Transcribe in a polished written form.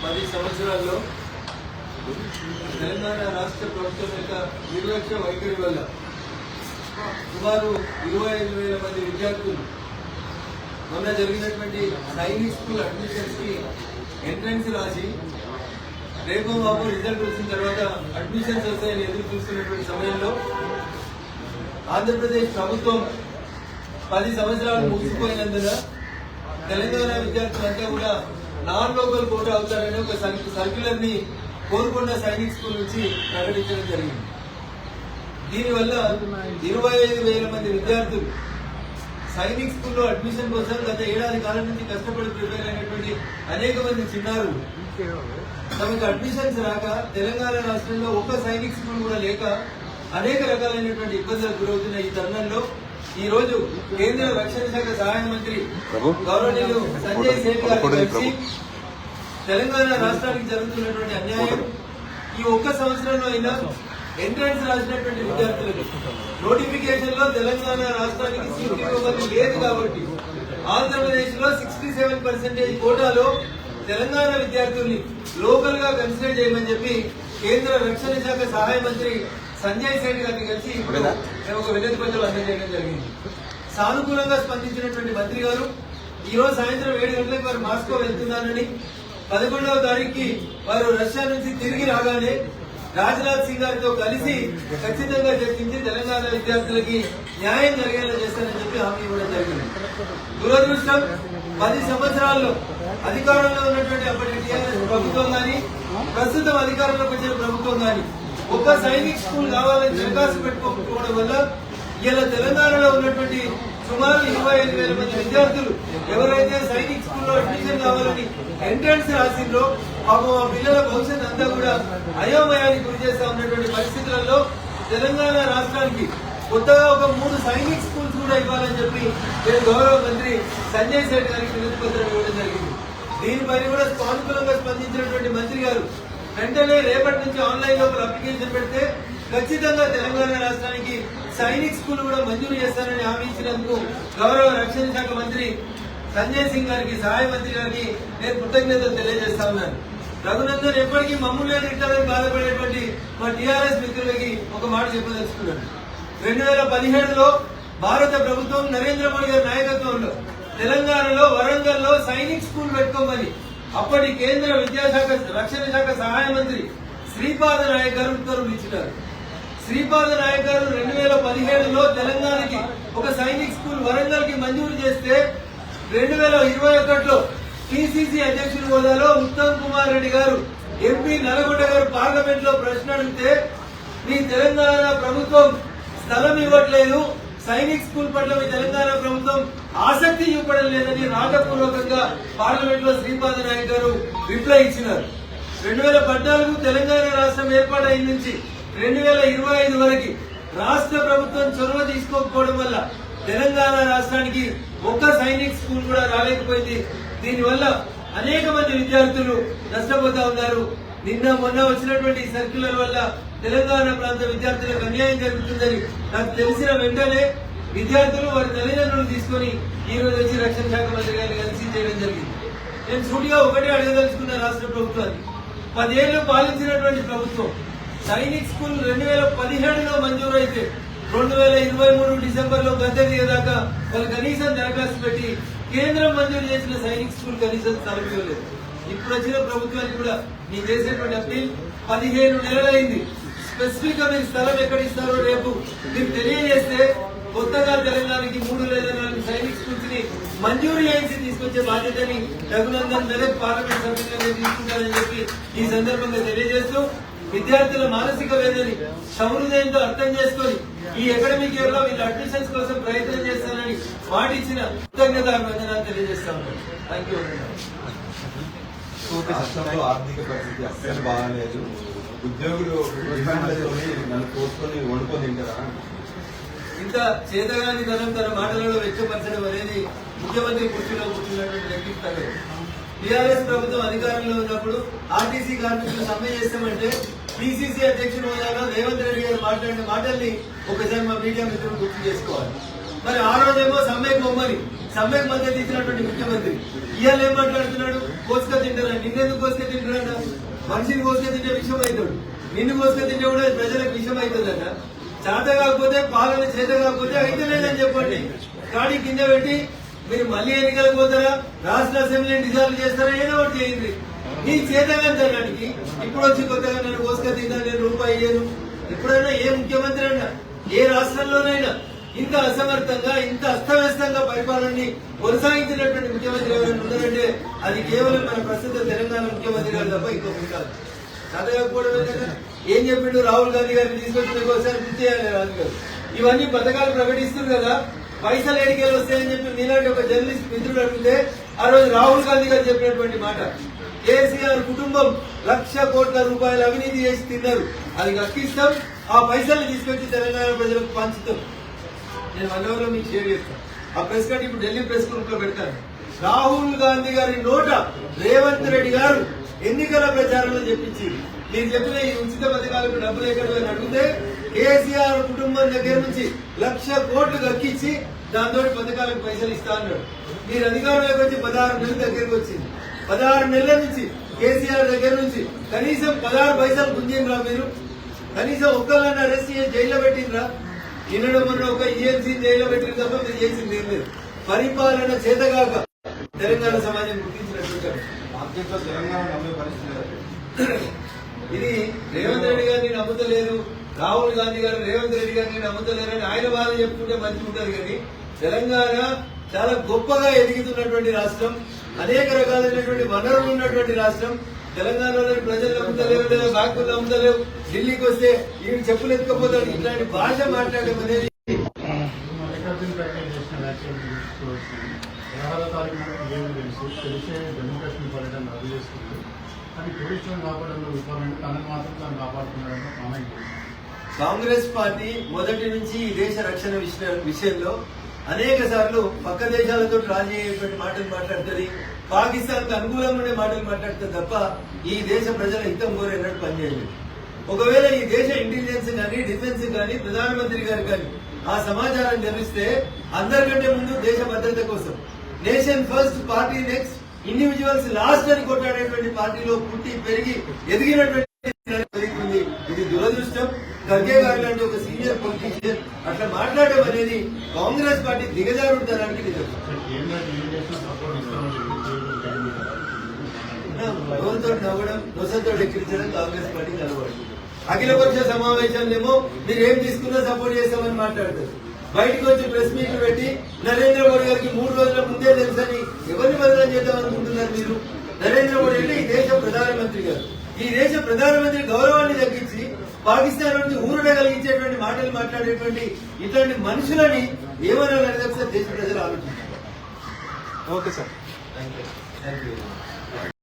10 సంవత్సరాల్లో తెలంగాణ రాష్ట్ర ప్రభుత్వం యొక్క నిర్లక్ష్య వైఖరి వల్ల సుమారు 25,000 మంది విద్యార్థులు మొన్న జరిగినటువంటి సైనిక్ స్కూల్ అడ్మిషన్స్ కి ఎంట్రన్స్ రాసి రేపు మాపు రిజల్ట్ వచ్చిన తర్వాత అడ్మిషన్స్ వస్తాయని ఎదురు చూస్తున్నటువంటి సమయంలో ఆంధ్రప్రదేశ్ ప్రభుత్వం 10 సంవత్సరాలు ముగిసిపోయినందున తెలంగాణ విద్యార్థులంతా కూడా నాన్ లోకల్ కోటా అవుతారని ఒక సర్క్యులర్ ని కోరుకొండ సైనిక్ స్కూల్ నుంచి ప్రకటించడం జరిగింది. దీనివల్ల 25,000 మంది విద్యార్థులు సైనిక్ స్కూల్లో అడ్మిషన్ కోసం గత ఏడాది కాలం నుంచి కష్టపడి ప్రిపేర్ అయినటువంటి అనేక మంది చిన్నారులు తమకు అడ్మిషన్స్ రాక తెలంగాణ రాష్ట్రంలో ఒక్క సైనిక్ స్కూల్ కూడా లేక అనేక రకాలైనటువంటి ఇబ్బందులకు గురవుతున్న ఈ తరుణంలో ఈ రోజు కేంద్ర రక్షణ శాఖ సహాయ మంత్రి గౌరవనీయులు సంజయ్ సేఠ్ గారు కలిసి తెలంగాణ రాష్ట్రానికి జరుగుతున్నటువంటి అన్యాయం ఈ ఒక్క సంవత్సరంలో అయినా ఎంట్రన్స్ రాసినటువంటి విద్యార్థులకు నోటిఫికేషన్ లో తెలంగాణ రాష్ట్రానికి సీట్ ఇవ్వబడి లేదు కాబట్టి ఆంధ్రప్రదేశ్ లో 67% కోటాలో తెలంగాణ విద్యార్థుల్ని లోకల్ గా కన్సిడర్ చేయమని చెప్పి కేంద్ర రక్షణ శాఖ సహాయ మంత్రి సంజయ్ సేఠ్ గారిని కలిసి ఒక వినతి పత్రం అందజేయడం జరిగింది. సానుకూలంగా స్పందించినటువంటి మంత్రి గారు ఈ రోజు సాయంత్రం 7 గంటలకు వారు మాస్కో వెళ్తున్నారని 11వ తారీఖుకి వారు రష్యా నుంచి తిరిగి రాగానే రాజ్నాథ్ సింగ్ గారితో కలిసి ఖచ్చితంగా చర్చించి తెలంగాణ విద్యార్థులకి న్యాయం జరిగేలా చేస్తారని చెప్పి హామీ ఇవ్వడం జరిగింది. దురదృష్టం 10 సంవత్సరాల్లో అధికారంలో ఉన్నటువంటి అప్పటి టీఆర్ఎస్ ప్రభుత్వం కానీ ప్రస్తుతం అధికారంలోకి వచ్చిన ప్రభుత్వం కానీ ఒక సైనిక్ స్కూల్ కావాలని దరఖాస్తు పెట్టుకోకపోవడం వల్ల ఇలా తెలంగాణలో ఉన్నటువంటి సుమారు 25,000 మంది విద్యార్థులు ఎవరైతే సైనిక్ స్కూల్లో అడ్మిషన్ కావాలని ఎంట్రన్స్ రాసిందో పాపం ఆ పిల్లల భవిష్యత్ అంతా కూడా అయోమయానికి గురి చేస్తా ఉన్నటువంటి పరిస్థితులలో తెలంగాణ రాష్ట్రానికి కొత్తగా ఒక 3 సైనిక్ స్కూల్స్ కూడా ఇవ్వాలని చెప్పి నేను గౌరవ మంత్రి సంజయ్ సేఠ్ గారికి వినతి పత్రం ఇవ్వడం జరిగింది. దీనిపైన కూడా సానుకూలంగా స్పందించినటువంటి మంత్రి గారు వెంటనే రేపటి నుంచి ఆన్లైన్ లో అప్లికేషన్ పెడితే ఖచ్చితంగా తెలంగాణ రాష్ట్రానికి సైనిక్ స్కూల్ కూడా మంజూరు చేస్తారని హామీ ఇచ్చినందుకు గౌరవ రక్షణ శాఖ మంత్రి సంజయ్ సింగ్ గారికి సహాయ మంత్రి గారికి నేను కృతజ్ఞతలు తెలియజేస్తా ఉన్నాను. రఘునందన్ ఎప్పటికీ మమ్మల్ని తిట్టాలని బాధపడేటువంటి మా టీఆర్ఎస్ మిత్రులకి ఒక మాట చెప్పదలుచుకున్నాను. 2017లో భారత ప్రభుత్వం నరేంద్ర మోడీ గారి నాయకత్వంలో తెలంగాణలో వరంగల్లో సైనిక్ స్కూల్ పెట్టుకోమని అప్పటి కేంద్ర విద్యాశాఖ రక్షణ శాఖ సహాయ మంత్రి శ్రీపాద నాయక్ గారు ఉత్తర్వులు ఇచ్చినారు. శ్రీపాద నాయక్ గారు 2017లో తెలంగాణకి ఒక సైనిక్ స్కూల్ వరంగల్ కి మంజూరు చేస్తే 2021లో పిసిసి అధ్యక్షుడి హోదాలో ఉత్తమ్ కుమార్ రెడ్డి గారు ఎంపీ నల్గొండ గారు పార్లమెంట్ లో ప్రశ్న అడిగితే మీ తెలంగాణ ప్రభుత్వం స్థలం ఇవ్వట్లేదు, సైనిక్ స్కూల్ పట్ల మీ తెలంగాణ ప్రభుత్వం ఆసక్తి చూపడం లేదని రాతపూర్వకంగా పార్లమెంట్ లో శ్రీపాద నాయక్ గారు రిప్లై ఇచ్చినారు. 2014 తెలంగాణ రాష్ట్రం ఏర్పాటైన నుంచి 2025 వరకు రాష్ట్ర ప్రభుత్వం చొరవ తీసుకోకపోవడం వల్ల తెలంగాణ రాష్ట్రానికి ఒక్క సైనిక్ స్కూల్ కూడా రాలేకపోయింది. దీనివల్ల అనేక మంది విద్యార్థులు నష్టపోతా ఉన్నారు. నిన్న మొన్న వచ్చినటువంటి సర్క్యులర్ వల్ల తెలంగాణ ప్రాంత విద్యార్థులకు అన్యాయం జరుగుతుందని నాకు తెలిసిన వెంటనే విద్యార్థులు వారి తల్లిదండ్రులు తీసుకుని ఈ రోజు వచ్చి రక్షణ శాఖ మంత్రి గారిని కలిసి చేయడం జరిగింది. నేను సూటిగా ఒకటే అడగదలుచుకున్న రాష్ట్ర ప్రభుత్వాన్ని, 10 ఏళ్లు పాలించినటువంటి ప్రభుత్వం సైనిక్ స్కూల్ 2017లో మంజూరు అయితే 2023 డిసెంబర్లో గద్దె దిగేదాకా వాళ్ళు కనీసం దరఖాస్తు పెట్టి కేంద్రం మంజూరు చేసిన సైనిక్ స్కూల్ కనీసం స్థలం ఇవ్వలేదు. ఇప్పుడు వచ్చిన ప్రభుత్వానికి కూడా నేను చేసేటువంటి అప్పీల్ 15 నెలలైంది. స్పెసిఫిక్ గా మీరు స్థలం ఎక్కడ ఇస్తారో రేపు మీరు తెలియజేస్తే కొత్తగా తెలంగాణకి 3 లేదా 4 సైనిక్ స్కూల్స్ ని మంజూరు చేసి తీసుకొచ్చే బాధ్యతని రఘునందన్ మెదక్ పార్లమెంట్ సభ్యులుగా తీసుకుంటారని చెప్పి ఈ సందర్భంగా తెలియజేస్తూ విద్యార్థుల మానసిక వేదనని సహృదయంతో అర్థం చేసుకుని ఈ అకాడమిక్ ఇయర్ లో వీళ్ళ అడ్మిషన్స్ కోసం ప్రయత్నం చేస్తానని మాటిచ్చిన కృతజ్ఞతాభివందనాలు తెలియజేస్తా ఉన్నాను. Thank you. రాష్ట్రంలో ఆర్థిక పరిస్థితి అస్సలు బాగాలేదు. ఉద్యోగులు డిమాండ్లతో నన్ను కోసుకొని వండుకొని తింటారా? ఇంత చేతగాని ధనం తన మాటలలో వ్యక్తపరచడం అనేది ముఖ్యమంత్రి కుర్చీలో కూర్చున్నటువంటి వ్యక్తికి తగ్గదు. టీఆర్ఎస్ ప్రభుత్వం అధికారంలో ఉన్నప్పుడు ఆర్టీసీ కార్మికులు సమ్మె చేస్తామంటే పిసిసి అధ్యక్షుడు హోదాలో రేవంత్ రెడ్డి గారు మాట్లాడిన మాటల్ని ఒకసారి మా మీడియా మిత్రులు గుర్తు చేసుకోవాలి. మరి ఆ రోజేమో సమ్మె బొమ్మని సమ్మెకు మద్దతు ఇచ్చినటువంటి ముఖ్యమంత్రి ఇవాళ ఏం మాట్లాడుతున్నాడు? కోసుక తింటారా? నిన్నెందుకు కోసుక తింటారా? మనిషిని కోసుక తింటే విషయం అవుతాడు, నిన్ను కోసుక తింటే కూడా ప్రజలకు విషయం అవుతుందట. చేత కాకపోతే పాలన చేత కాకపోతే అయితే లేదని చెప్పండి. కానీ కింద పెట్టి మీరు మళ్ళీ ఎన్నికలకు పోతారా, రాష్ట్ర అసెంబ్లీని డిజాల్వ్ చేస్తారా, ఏదో ఒకటి చేయండి. నీ చేతగానికి ఇప్పుడు వచ్చి కొత్తగా నన్ను కోసుక తిందా, నేను రూపాయి ఇయ్యను. ఎప్పుడైనా ఏ ముఖ్యమంత్రి అయినా ఏ రాష్ట్రంలోనైనా ఇంత అసమర్థంగా ఇంత అస్తవ్యస్తంగా పరిపాలనని కొనసాగించినటువంటి ముఖ్యమంత్రి ఎవరైనా ఉన్నారంటే అది కేవలం మన ప్రస్తుత తెలంగాణ ముఖ్యమంత్రి గారు తప్ప ఇంకొకటి కాదు. చదవకపోవడమే కదా. ఏం చెప్పిండు? రాహుల్ గాంధీ గారిని తీసుకొచ్చిన ఒకసారి గుర్తు చేయాలి. రాజు గారు ఇవన్నీ పథకాలు ప్రకటిస్తున్నారు కదా, పైసలు ఏడికెళ్ళి వస్తాయని చెప్పి మీలాంటి ఒక జర్నలిస్ట్ మిత్రుడు అడిగితే ఆ రోజు రాహుల్ గాంధీ గారు చెప్పినటువంటి మాట, కేసీఆర్ కుటుంబం 1,00,000 కోట్ల రూపాయలు అవినీతి చేసి తిన్నారు, అది కక్కిస్తాం, ఆ పైసలు తీసుకొచ్చి తెలంగాణ ప్రజలకు పంచుతాం. నేను 1 అవర్లో మీకు షేర్ చేస్తాను. ఆ ప్రెస్ కట్ ఇప్పుడు ఢిల్లీ ప్రెస్ గ్రూప్ లో పెడతాను. రాహుల్ గాంధీ గారి నోట రేవంత్ రెడ్డి గారు ఎన్నికల ప్రచారంలో చెప్పించి మీరు చెప్పిన ఈ ఉచిత పథకాలకు డబ్బులు ఎక్కడ అడిగితే కేసీఆర్ కుటుంబం దగ్గర నుంచి 1,00,000 కోట్లు దక్కించి దాంతో పథకాలకు పైసలు ఇస్తా అన్నాడు. మీరు అధికారంలోకి వచ్చి 16 నెలల దగ్గరకు వచ్చింది. 16 నెలల నుంచి కేసీఆర్ దగ్గర నుంచి కనీసం 16 పైసలు గుంజిండ్రా మీరు? కనీసం ఒక్కళ్ళని అరెస్ట్ చేసి జైల్లో పెట్టిండ్రా? నిన్నడం మొన్న ఒక ఈఎన్సీ జైల్లో పెట్టిన తప్ప మీరు చేసింది ఏం లేదు. పరిపాలన చేతగాక తెలంగాణ సమాజం గుర్తించినట్టు తెలంగాణ నమ్మే పరిస్థితి లేదు. ఇది రేవంత్ రెడ్డి గారిని నమ్ముతలేదు, రాహుల్ గాంధీ గారు రేవంత్ రెడ్డి గారిని నమ్ముతలేరని ఆయన బాధ చెప్పుకుంటే మంచిగా ఉంటుంది. కానీ తెలంగాణ చాలా గొప్పగా ఎదుగుతున్నటువంటి రాష్ట్రం, అనేక రకాలైనటువంటి వనరులు ఉన్నటువంటి రాష్ట్రం. తెలంగాణలోని ప్రజలు నమ్ముతలేవు, లేదా బ్యాంకులు నమ్ముతలేవు. ఢిల్లీకి వస్తే ఈ చెప్పులు ఎత్తుకపోతాడు. ఇట్లాంటి భాష మాట్లాడడం అనేది 16వ తారీఖున ఏమి తెలుసు తెలిసే జమ్మూ కాశ్మీర్ పర్యటన రద్దు చేసుకుంది. కానీ టూరిస్టులను కాపాడంలో విఫలమైన తనను మాత్రం తాను కాపాడుతున్నాడని కామెంట్ చేశారు. కాంగ్రెస్ పార్టీ మొదటి నుంచి ఈ దేశ రక్షణ విషయంలో అనేక సార్లు పక్క దేశాలతో రాజీ అయ్యేటువంటి మాటలు మాట్లాడుతుంది, పాకిస్తాన్ కు అనుకూలంగా ఉండే మాటలు మాట్లాడుతుంది తప్ప ఈ దేశ ప్రజల హితం కోరేటట్టు పనిచేయలేదు. ఒకవేళ ఈ దేశ ఇంటెలిజెన్స్ కానీ డిఫెన్స్ కానీ ప్రధానమంత్రి గారు కానీ ఆ సమాచారం తెలిస్తే అందరికంటే ముందు దేశ భద్రత కోసం nation first party next individuals last అని కొట్లాడేటువంటి పార్టీలో పుట్టి పెరిగి ఎదిగినటువంటి ఇది దురదృష్టం. ఖర్గే గారు లాంటి ఒక సీనియర్ పొలిటీషియన్ అట్లా మాట్లాడడం అనేది కాంగ్రెస్ పార్టీ దిగజారుతానికి నిజం. నోరుతో నవ్వడం, నొసతో ఎక్కించడం కాంగ్రెస్ పార్టీ అలవాటు. అఖిలపక్ష సమావేశాలేమో మీరు ఏం తీసుకున్నా సపోర్ట్ చేస్తామని మాట్లాడతారు. బయటకు వచ్చి ప్రెస్ మీట్ పెట్టి నరేంద్ర మోడీ గారికి 3 రోజుల ముందే తెలుసని ఎవరిని బదనాం చేద్దాం అనుకుంటున్నారు మీరు? నరేంద్ర మోడీ అంటే ఈ దేశ ప్రధానమంత్రి గారు. ఈ దేశ ప్రధానమంత్రి గౌరవాన్ని తగ్గించి పాకిస్తాన్ నుంచి ఊరట కలిగించేటువంటి మాటలు మాట్లాడేటువంటి ఇట్లాంటి మనుషులని ఏమనాలని దేశ ప్రజలు ఆలోచించారు. Okay sir. Thank you.